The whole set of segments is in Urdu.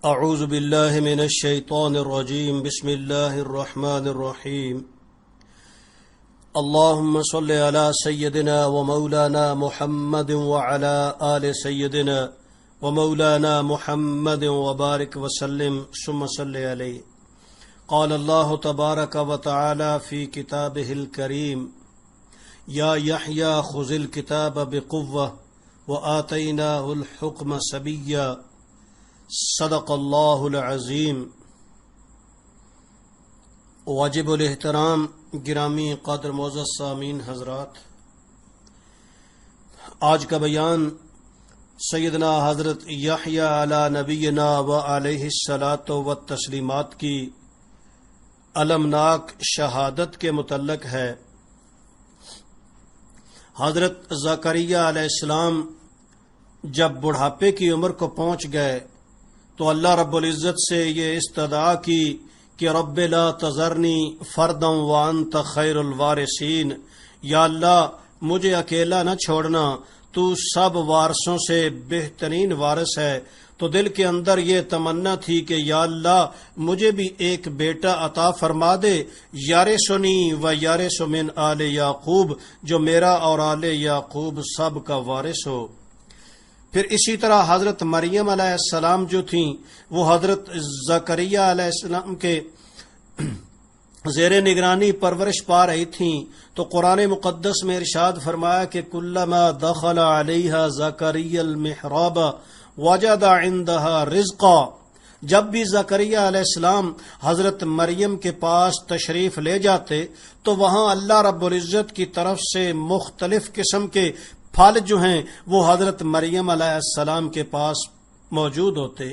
اعوذ باللہ من الشیطان الرجیم بسم اللہ الرحمن الرحیم اللہم صل علی سیدنا و مولانا محمد وعلی آل سیدنا و مولانا محمد وبارک وسلم ثم صلی علیہ. قال اللہ تبارک و تعالی فی کتابہ الکریم یا یحییٰ خذ الکتاب بقوة وآتیناہ الحکم صبیا. صدق اللہ العظیم. واجب الاحترام گرامی قدر معزز سامعین حضرات، آج کا بیان سیدنا حضرت یحییٰ علی نبینا و علیہ الصلاۃ والتسلیمات کی المناک شہادت کے متعلق ہے. حضرت زکریا علیہ السلام جب بڑھاپے کی عمر کو پہنچ گئے تو اللہ رب العزت سے یہ استدعا کی کہ رب لا تذرنی فردا وانت خیر الوارثین، یا اللہ مجھے اکیلا نہ چھوڑنا، تو سب وارثوں سے بہترین وارث ہے. تو دل کے اندر یہ تمنا تھی کہ یا اللہ مجھے بھی ایک بیٹا عطا فرما دے، یارثنی و یارث من آل یعقوب، جو میرا اور آل یعقوب سب کا وارث ہو. پھر اسی طرح حضرت مریم علیہ السلام جو تھیں وہ حضرت زکریا علیہ السلام کے زیر نگرانی پرورش پا رہی تھیں. تو قرآن مقدس میں ارشاد فرمایا کہ کلما دخل علیہا زکریا المحراب وجد عندها رزقا. جب بھی زکریا علیہ السلام حضرت مریم کے پاس تشریف لے جاتے تو وہاں اللہ رب العزت کی طرف سے مختلف قسم کے پھل جو ہیں وہ حضرت مریم علیہ السلام کے پاس موجود ہوتے.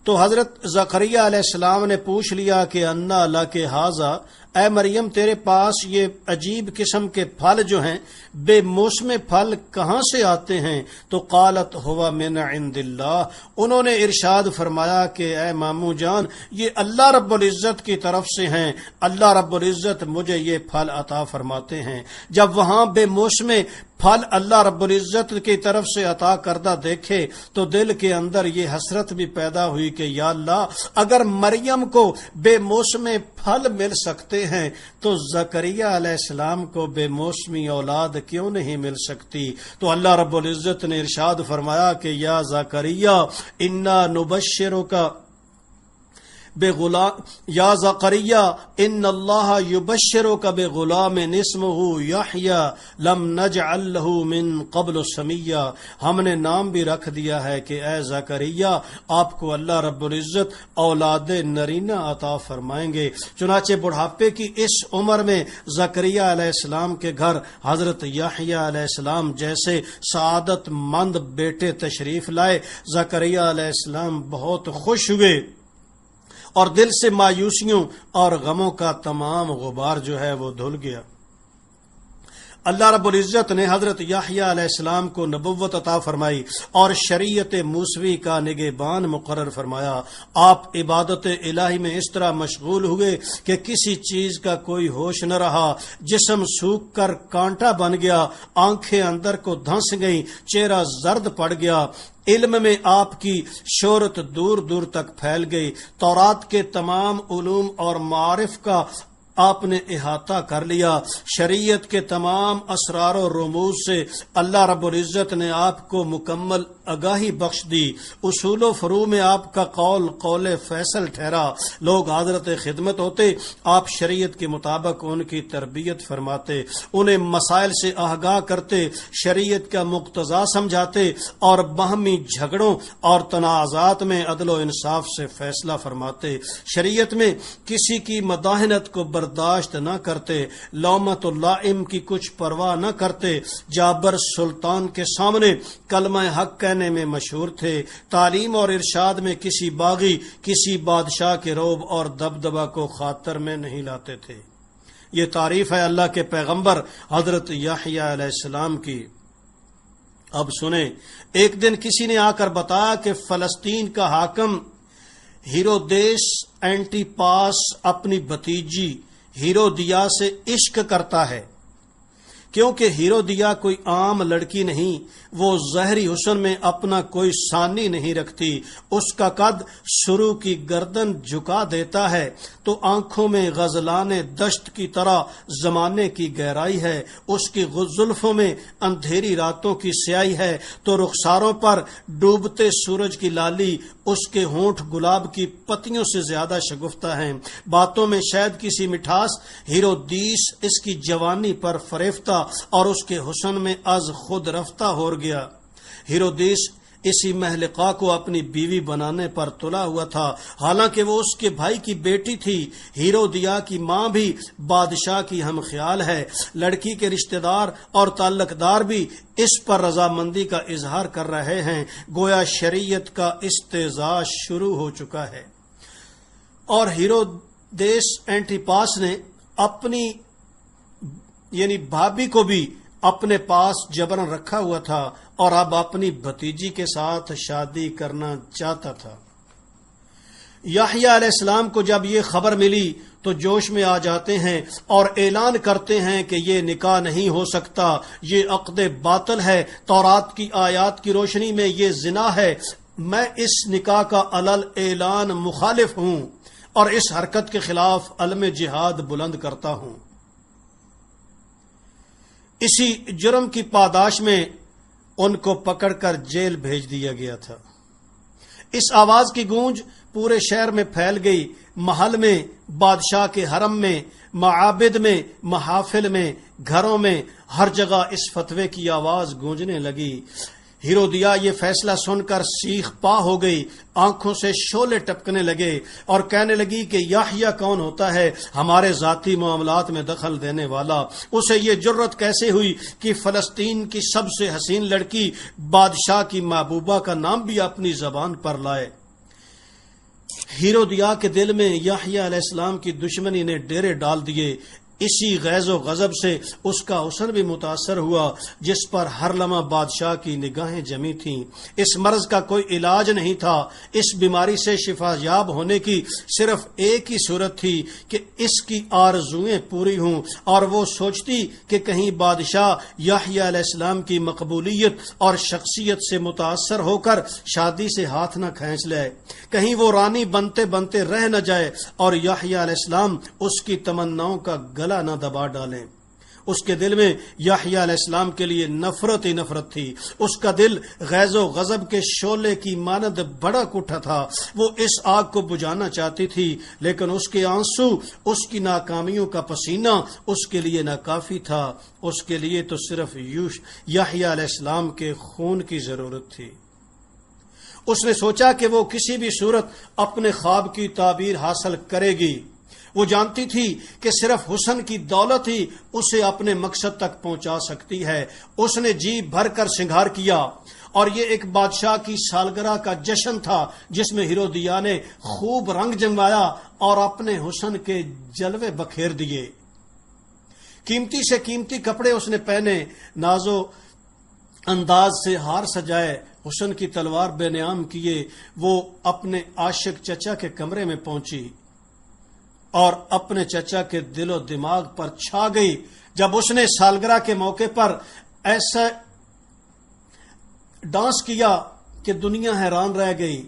تو حضرت زکریا علیہ السلام نے پوچھ لیا کہ انا لک ھذا، اے مریم تیرے پاس یہ عجیب قسم کے پھل جو ہیں، بے موسم پھل کہاں سے آتے ہیں؟ تو قالت ہوا من عند اللہ، انہوں نے ارشاد فرمایا کہ اے ماموں جان یہ اللہ رب العزت کی طرف سے ہیں، اللہ رب العزت مجھے یہ پھل عطا فرماتے ہیں. جب وہاں بے موسم پھل اللہ رب العزت کی طرف سے عطا کردہ دیکھے تو دل کے اندر یہ حسرت بھی پیدا ہوئی کہ یا اللہ اگر مریم کو بے موسم پھل مل سکتے ہیں تو زکریا علیہ السلام کو بے موسمی اولاد کیوں نہیں مل سکتی؟ تو اللہ رب العزت نے ارشاد فرمایا کہ یا زکریا انا نبشرک بغلام، یا زکریا ان اللہ یبشرک بغلام اسمہ یحییٰ لم نجعل لہ من قبل سمیا. ہم نے نام بھی رکھ دیا ہے کہ اے زکریا آپ کو اللہ رب العزت اولاد نرینہ عطا فرمائیں گے. چنانچہ بڑھاپے کی اس عمر میں زکریا علیہ السلام کے گھر حضرت یحییٰ علیہ السلام جیسے سعادت مند بیٹے تشریف لائے. زکریا علیہ السلام بہت خوش ہوئے اور دل سے مایوسیوں اور غموں کا تمام غبار جو ہے وہ دھل گیا. اللہ رب العزت نے حضرت یحییٰ علیہ السلام کو نبوت عطا فرمائی اور شریعت موسوی کا نگہبان مقرر فرمایا. آپ عبادت الہی میں اس طرح مشغول ہوئے کہ کسی چیز کا کوئی ہوش نہ رہا. جسم سوکھ کر کانٹا بن گیا، آنکھیں اندر کو دھنس گئیں، چہرہ زرد پڑ گیا. علم میں آپ کی شہرت دور دور تک پھیل گئی. تورات کے تمام علوم اور معارف کا آپ نے احاطہ کر لیا. شریعت کے تمام اسرار و رموز سے اللہ رب العزت نے آپ کو مکمل آگاہی بخش دی. اصول و فروع میں آپ کا قول فیصل ٹھہرا. لوگ حضرت خدمت ہوتے، آپ شریعت کے مطابق ان کی تربیت فرماتے، انہیں مسائل سے آگاہ کرتے، شریعت کا مقتضا سمجھاتے اور باہمی جھگڑوں اور تنازعات میں عدل و انصاف سے فیصلہ فرماتے. شریعت میں کسی کی مداحنت کو برداشت نہ کرتے، لومت اللائم کی کچھ پرواہ نہ کرتے. جابر سلطان کے سامنے کلمہ حق کہنے میں مشہور تھے. تعلیم اور ارشاد میں کسی باغی، کسی بادشاہ کے روب اور دبدبہ کو خاطر میں نہیں لاتے تھے. یہ تعریف ہے اللہ کے پیغمبر حضرت یحییٰ علیہ السلام کی. اب سنیں، ایک دن کسی نے آ کر بتایا کہ فلسطین کا حاکم ہیرودیس اینٹی پاس اپنی بھتیجی ہیرودیا سے عشق کرتا ہے. کیونکہ ہیرودیا کوئی عام لڑکی نہیں، وہ ظاہری حسن میں اپنا کوئی ثانی نہیں رکھتی، اس کا قد سرو کی گردن جھکا دیتا ہے تو آنکھوں میں غزلان دشت کی طرح زمانے کی گہرائی ہے، اس کی زلفوں میں اندھیری راتوں کی سیاہی ہے تو رخساروں پر ڈوبتے سورج کی لالی، اس کے ہونٹ گلاب کی پتیوں سے زیادہ شگفتہ ہیں، باتوں میں شاید کسی مٹھاس، ہیرودیس اس کی جوانی پر فریفتہ اور اس کے حسن میں از خود رفتہ ہو گیا۔ ہیرودیس اسی مہلقہ کو اپنی بیوی بنانے پر تلا ہوا تھا، حالانکہ وہ اس کے بھائی کی بیٹی تھی۔ ہیرودیا کی ماں بھی بادشاہ کی ہم خیال ہے، لڑکی کے رشتہ دار اور تعلق دار بھی اس پر رضامندی کا اظہار کر رہے ہیں، گویا شریعت کا استعزاز شروع ہو چکا ہے۔ اور ہیرودیس اینٹیپاس نے اپنی یعنی بھابھی کو بھی اپنے پاس جبرن رکھا ہوا تھا اور اب اپنی بھتیجی کے ساتھ شادی کرنا چاہتا تھا۔ یحییٰ علیہ السلام کو جب یہ خبر ملی تو جوش میں آ جاتے ہیں اور اعلان کرتے ہیں کہ یہ نکاح نہیں ہو سکتا، یہ عقد باطل ہے، تورات کی آیات کی روشنی میں یہ زنا ہے، میں اس نکاح کا علل اعلان مخالف ہوں اور اس حرکت کے خلاف علم جہاد بلند کرتا ہوں۔ اسی جرم کی پاداش میں ان کو پکڑ کر جیل بھیج دیا گیا تھا۔ اس آواز کی گونج پورے شہر میں پھیل گئی، محل میں، بادشاہ کے حرم میں، معابد میں، محافل میں، گھروں میں، ہر جگہ اس فتوے کی آواز گونجنے لگی۔ ہیرودیا یہ فیصلہ سن کر سیخ پا ہو گئی، آنکھوں سے شعلے ٹپکنے لگے اور کہنے لگی کہ یحییٰ کون ہوتا ہے ہمارے ذاتی معاملات میں دخل دینے والا؟ اسے یہ جرت کیسے ہوئی کہ فلسطین کی سب سے حسین لڑکی بادشاہ کی محبوبہ کا نام بھی اپنی زبان پر لائے؟ ہیرودیا کے دل میں یحییٰ علیہ السلام کی دشمنی نے ڈیرے ڈال دیے۔ اسی غیظ و غضب سے اس کا حسن بھی متاثر ہوا جس پر ہر لمحہ بادشاہ کی نگاہیں جمی تھیں۔ اس مرض کا کوئی علاج نہیں تھا، اس بیماری سے شفا یاب ہونے کی صرف ایک ہی صورت تھی کہ اس کی آرزوئیں پوری ہوں اور وہ سوچتی کہ کہیں بادشاہ یحییٰ علیہ السلام کی مقبولیت اور شخصیت سے متاثر ہو کر شادی سے ہاتھ نہ کھینچ لے، کہیں وہ رانی بنتے بنتے رہ نہ جائے اور یحییٰ علیہ السلام اس کی تمناؤں کا گلا نہ دبا ڈالیں۔ اس کے دل میں یحییٰ علیہ السلام کے لیے نفرت ہی نفرت تھی، اس کا دل غیظ و غضب کے شعلے کی مانند بھڑک اٹھا تھا۔ وہ اس آگ کو بجھانا چاہتی تھی لیکن اس کے آنسو، اس کی ناکامیوں کا پسینہ اس کے لیے ناکافی تھا، اس کے لیے تو صرف یحییٰ علیہ السلام کے خون کی ضرورت تھی۔ اس نے سوچا کہ وہ کسی بھی صورت اپنے خواب کی تعبیر حاصل کرے گی۔ وہ جانتی تھی کہ صرف حسن کی دولت ہی اسے اپنے مقصد تک پہنچا سکتی ہے۔ اس نے جی بھر کر سنگھار کیا اور یہ ایک بادشاہ کی سالگرہ کا جشن تھا جس میں ہیرودیا نے خوب رنگ جمایا اور اپنے حسن کے جلوے بکھیر دیے۔ قیمتی سے قیمتی کپڑے اس نے پہنے، نازو انداز سے ہار سجائے، حسن کی تلوار بے نیام کیے، وہ اپنے عاشق چچا کے کمرے میں پہنچی اور اپنے چچا کے دل و دماغ پر چھا گئی جب اس نے سالگرہ کے موقع پر ایسا ڈانس کیا کہ دنیا حیران رہ گئی۔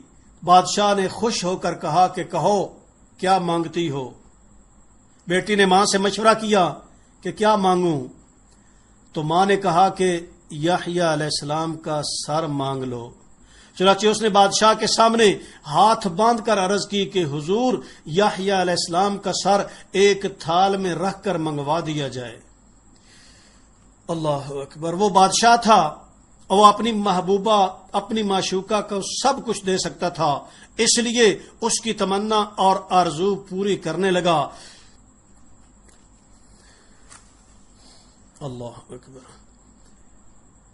بادشاہ نے خوش ہو کر کہا کہ کہو کیا مانگتی ہو؟ بیٹی نے ماں سے مشورہ کیا کہ کیا مانگوں؟ تو ماں نے کہا کہ یحییٰ علیہ السلام کا سر مانگ لو۔ چنانچہ اس نے بادشاہ کے سامنے ہاتھ باندھ کر عرض کی کہ حضور یحییٰ علیہ السلام کا سر ایک تھال میں رکھ کر منگوا دیا جائے۔ اللہ اکبر! وہ بادشاہ تھا، وہ اپنی محبوبہ، اپنی معشوقہ کو سب کچھ دے سکتا تھا، اس لیے اس کی تمنا اور آرزو پوری کرنے لگا۔ اللہ اکبر!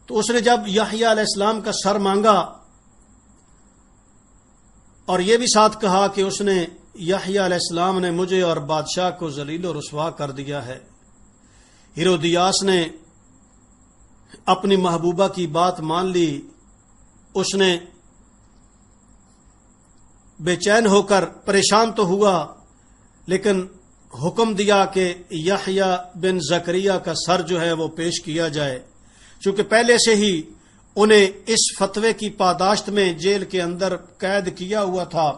تو اس نے جب یحییٰ علیہ السلام کا سر مانگا اور یہ بھی ساتھ کہا کہ اس نے یحییٰ علیہ السلام نے مجھے اور بادشاہ کو ذلیل و رسوا کر دیا ہے، ہیرودیاس نے اپنی محبوبہ کی بات مان لی۔ اس نے بے چین ہو کر پریشان تو ہوا لیکن حکم دیا کہ یحییٰ بن زکریہ کا سر جو ہے وہ پیش کیا جائے، چونکہ پہلے سے ہی انہیں اس فتوے کی پاداشت میں جیل کے اندر قید کیا ہوا تھا۔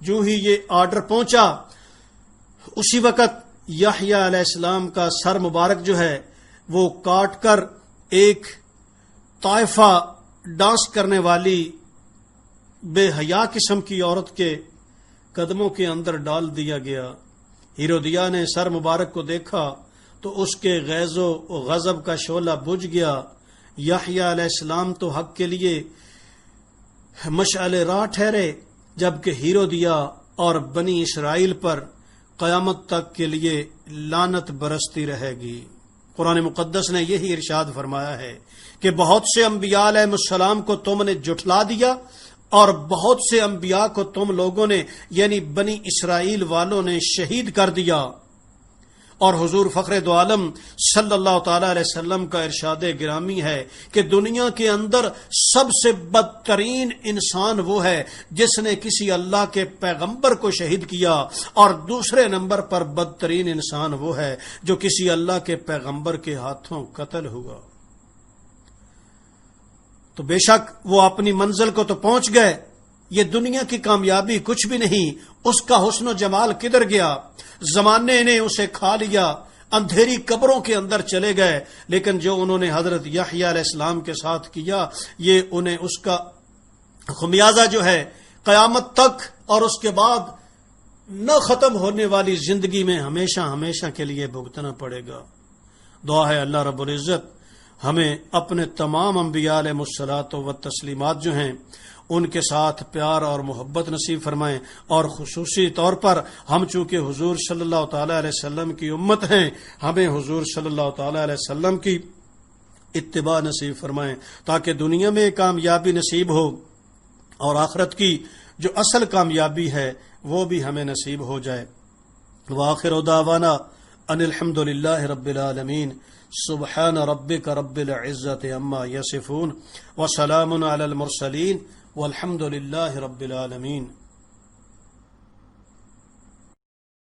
جو ہی یہ آرڈر پہنچا اسی وقت یحییٰ علیہ السلام کا سر مبارک جو ہے وہ کاٹ کر ایک طائفہ ڈانس کرنے والی بے حیا قسم کی عورت کے قدموں کے اندر ڈال دیا گیا۔ ہیرودیہ نے سر مبارک کو دیکھا تو اس کے غیظ و غضب کا شعلہ بجھ گیا۔ یحییٰ علیہ السلام تو حق کے لیے مشعل راہ ٹھہرے، جبکہ ہیرودیہ اور بنی اسرائیل پر قیامت تک کے لیے لعنت برستی رہے گی۔ قرآن مقدس نے یہی ارشاد فرمایا ہے کہ بہت سے انبیاء علیہ السلام کو تم نے جھٹلا دیا اور بہت سے انبیاء کو تم لوگوں نے یعنی بنی اسرائیل والوں نے شہید کر دیا۔ اور حضور فخر دو عالم صلی اللہ تعالی علیہ وسلم کا ارشاد گرامی ہے کہ دنیا کے اندر سب سے بدترین انسان وہ ہے جس نے کسی اللہ کے پیغمبر کو شہید کیا، اور دوسرے نمبر پر بدترین انسان وہ ہے جو کسی اللہ کے پیغمبر کے ہاتھوں قتل ہوا۔ تو بے شک وہ اپنی منزل کو تو پہنچ گئے، یہ دنیا کی کامیابی کچھ بھی نہیں، اس کا حسن و جمال کدھر گیا؟ زمانے نے اسے کھا لیا، اندھیری قبروں کے اندر چلے گئے، لیکن جو انہوں نے حضرت یحییٰ علیہ السلام کے ساتھ کیا یہ انہیں اس کا خمیازہ جو ہے قیامت تک اور اس کے بعد نہ ختم ہونے والی زندگی میں ہمیشہ ہمیشہ کے لیے بھگتنا پڑے گا۔ دعا ہے اللہ رب العزت ہمیں اپنے تمام انبیاء علیہ الصلوۃ و تسلیمات جو ہیں ان کے ساتھ پیار اور محبت نصیب فرمائیں، اور خصوصی طور پر ہم چونکہ حضور صلی اللہ تعالی علیہ وسلم کی امت ہیں، ہمیں حضور صلی اللہ تعالی علیہ وسلم کی اتباع نصیب فرمائیں تاکہ دنیا میں کامیابی نصیب ہو اور آخرت کی جو اصل کامیابی ہے وہ بھی ہمیں نصیب ہو جائے۔ وآخر دعوانا ان الحمد للہ رب العالمین، سبحان ربک رب العزت عما یصفون وسلام علی المرسلین والحمد للہ رب العالمین۔